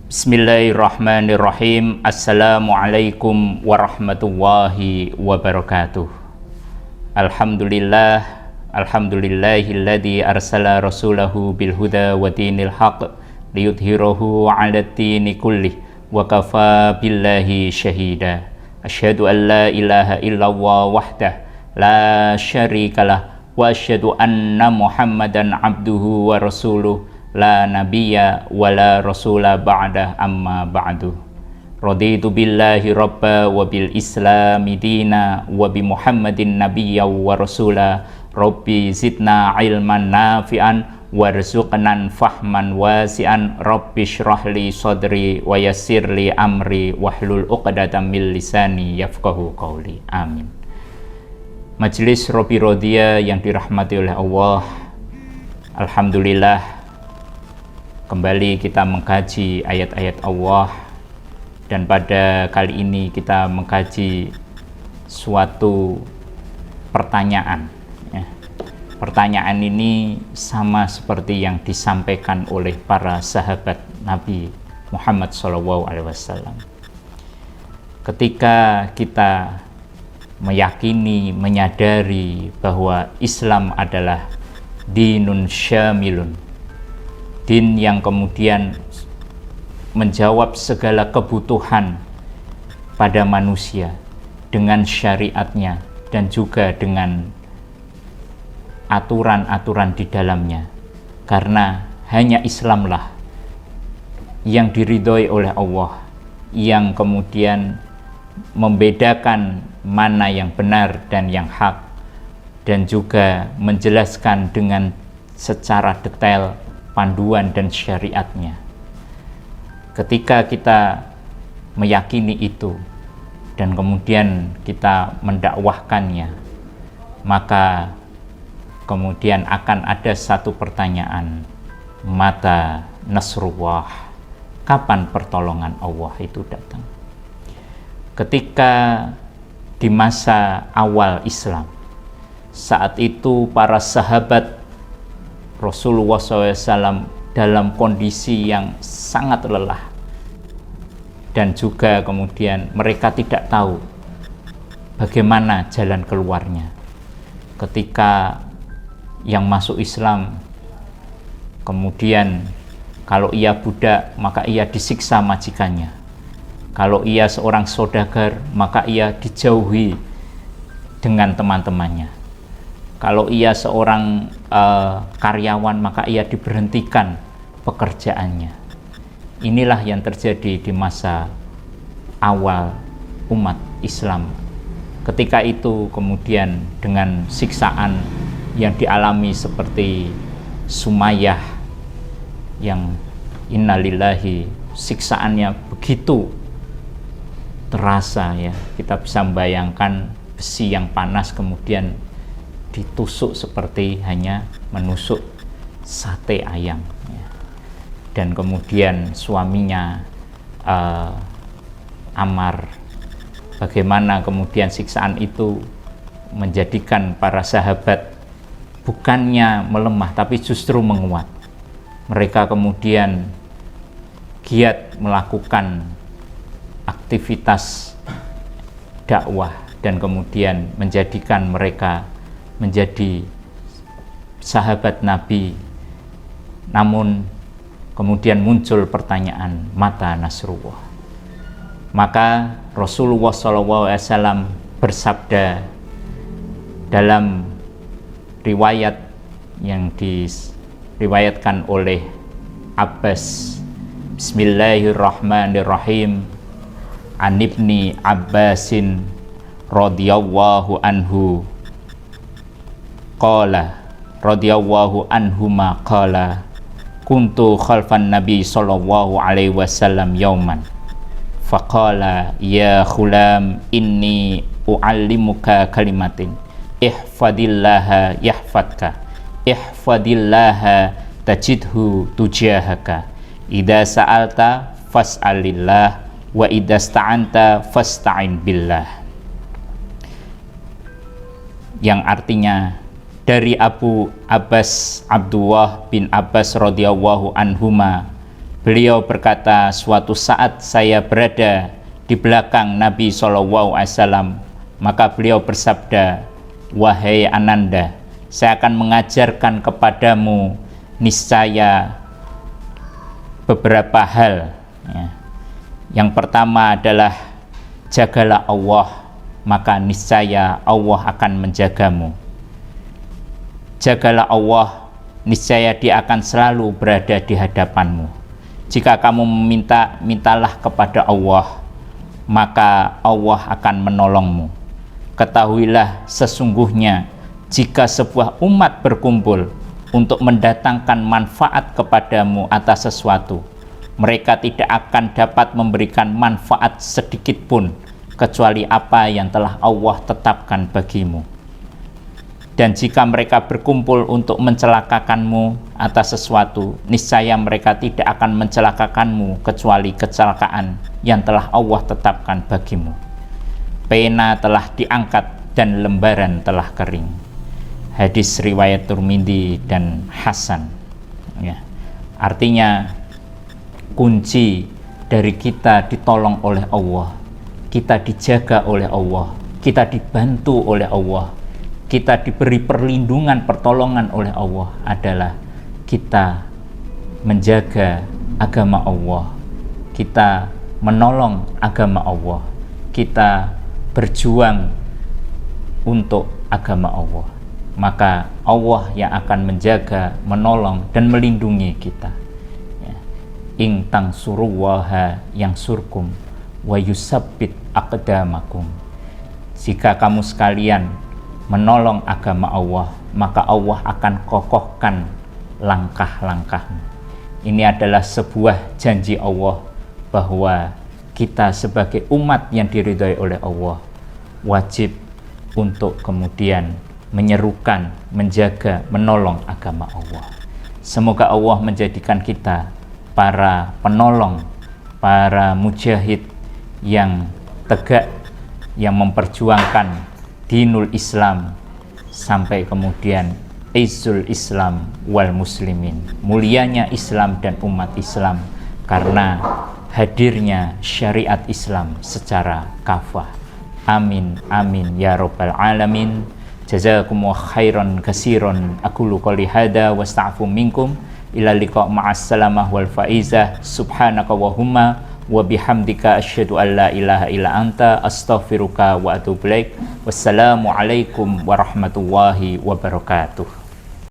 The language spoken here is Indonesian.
Bismillahirrahmanirrahim. Assalamualaikum warahmatullahi wabarakatuh. Alhamdulillahilladzi arsala rasulahu bil huda wa dinil haqq liyudhhirahu 'alad dini kullih wa kafa billahi syahida. Asyhadu an la ilaha illallah wahdah la syarikalah wa asyhadu anna Muhammadan abduhu wa rasuluh la nabiyya wa la rasula ba'dah amma ba'du. Raditu billahi rabba wa bil islami dina wa bi Muhammadin nabiyya wa rasula. Rabbi zidna ilman nafi'an warzuqnan fahman wasi'an. Rabbi shrahli sadri wa yassirli amri wahlul 'uqdatam min lisani yafqahu qawli. Amin. Majelis Robi Rodia yang dirahmati oleh Allah, alhamdulillah kembali kita mengkaji ayat-ayat Allah, dan pada kali ini kita mengkaji suatu pertanyaan. Pertanyaan ini sama seperti yang disampaikan oleh para sahabat Nabi Muhammad SAW. Ketika kita meyakini, menyadari bahwa Islam adalah dinun syamilun, din yang kemudian menjawab segala kebutuhan pada manusia dengan syariatnya dan juga dengan aturan-aturan di dalamnya, karena hanya Islamlah yang diridhoi oleh Allah, yang kemudian membedakan mana yang benar dan yang hak, dan juga menjelaskan dengan secara detail panduan dan syariatnya. Ketika kita meyakini itu dan kemudian kita mendakwahkannya, maka kemudian akan ada satu pertanyaan, mata nasrullah, kapan pertolongan Allah itu datang? Ketika di masa awal Islam, saat itu para sahabat Rasulullah SAW dalam kondisi yang sangat lelah, dan juga kemudian mereka tidak tahu bagaimana jalan keluarnya. Ketika yang masuk Islam, kemudian kalau ia budak maka ia disiksa majikannya, kalau ia seorang saudagar maka ia dijauhi dengan teman-temannya, kalau ia seorang karyawan maka ia diberhentikan pekerjaannya. Inilah yang terjadi di masa awal umat Islam. Ketika itu kemudian dengan siksaan yang dialami seperti Sumayyah, yang innalillahi, siksaannya begitu terasa ya, kita bisa membayangkan besi yang panas kemudian ditusuk seperti hanya menusuk sate ayam ya. Dan kemudian suaminya Ammar, bagaimana kemudian siksaan itu menjadikan para sahabat bukannya melemah tapi justru menguat. Mereka kemudian giat melakukan aktivitas dakwah dan kemudian menjadikan mereka menjadi sahabat Nabi. Namun kemudian muncul pertanyaan, mata nasrullah. Maka Rasulullah SAW bersabda dalam riwayat yang diriwayatkan oleh Abbas, Bismillahirrahmanirrahim, an ibni Abbasin radhiyallahu anhu qala radhiyallahu anhuma qala kuntu khalfan nabi sallallahu alaihi wasallam yauman faqala ya khulam inni uallimuka kalimatin ihfadillaha yahfadka ihfadillaha tajidhu tujahaka idza sa'alta fas'alillah wa idza sta'anta fasta'in billah, yang artinya dari Abu Abbas Abdullah bin Abbas radhiyallahu anhuma, beliau berkata, suatu saat saya berada di belakang Nabi SAW, maka beliau bersabda, wahai Ananda, saya akan mengajarkan kepadamu niscaya beberapa hal, ya. Yang pertama adalah jagalah Allah, maka niscaya Allah akan menjagamu. Jagalah Allah, niscaya Dia akan selalu berada di hadapanmu. Jika kamu meminta, mintalah kepada Allah, maka Allah akan menolongmu. Ketahuilah sesungguhnya jika sebuah umat berkumpul untuk mendatangkan manfaat kepadamu atas sesuatu, mereka tidak akan dapat memberikan manfaat sedikit pun kecuali apa yang telah Allah tetapkan bagimu. Dan jika mereka berkumpul untuk mencelakakanmu atas sesuatu, niscaya mereka tidak akan mencelakakanmu kecuali kecelakaan yang telah Allah tetapkan bagimu. Pena telah diangkat dan lembaran telah kering. Hadis riwayat Tirmidzi dan Hasan. Ya. Artinya kunci dari kita ditolong oleh Allah, kita dijaga oleh Allah, kita dibantu oleh Allah, kita diberi perlindungan, pertolongan oleh Allah adalah kita menjaga agama Allah, kita menolong agama Allah, kita berjuang untuk agama Allah. Maka Allah yang akan menjaga, menolong, dan melindungi kita. In tansurullaha yansurkum wa yusabbit aqdamakum. Jika kamu sekalian menolong agama Allah, maka Allah akan kokohkan langkah-langkahmu. Ini adalah sebuah janji Allah bahwa kita sebagai umat yang diridhai oleh Allah wajib untuk kemudian menyerukan, menjaga, menolong agama Allah. Semoga Allah menjadikan kita para penolong, para mujahid yang tegak, yang memperjuangkan dinul Islam sampai kemudian izzul Islam wal muslimin, mulianya Islam dan umat Islam karena hadirnya syariat Islam secara kafah. Amin amin ya rabbal alamin. Jazakumullahu khairan katsiran. Aqulu qouli hadza wa astaghfiru minkum. Ila liqa ma'as salamah wal faizah. Subhanaka wa humma wa bihamdika asyhadu an la ilaha illa anta astaghfiruka wa atubu ilaik. Wassalamu alaikum warahmatullahi wabarakatuh.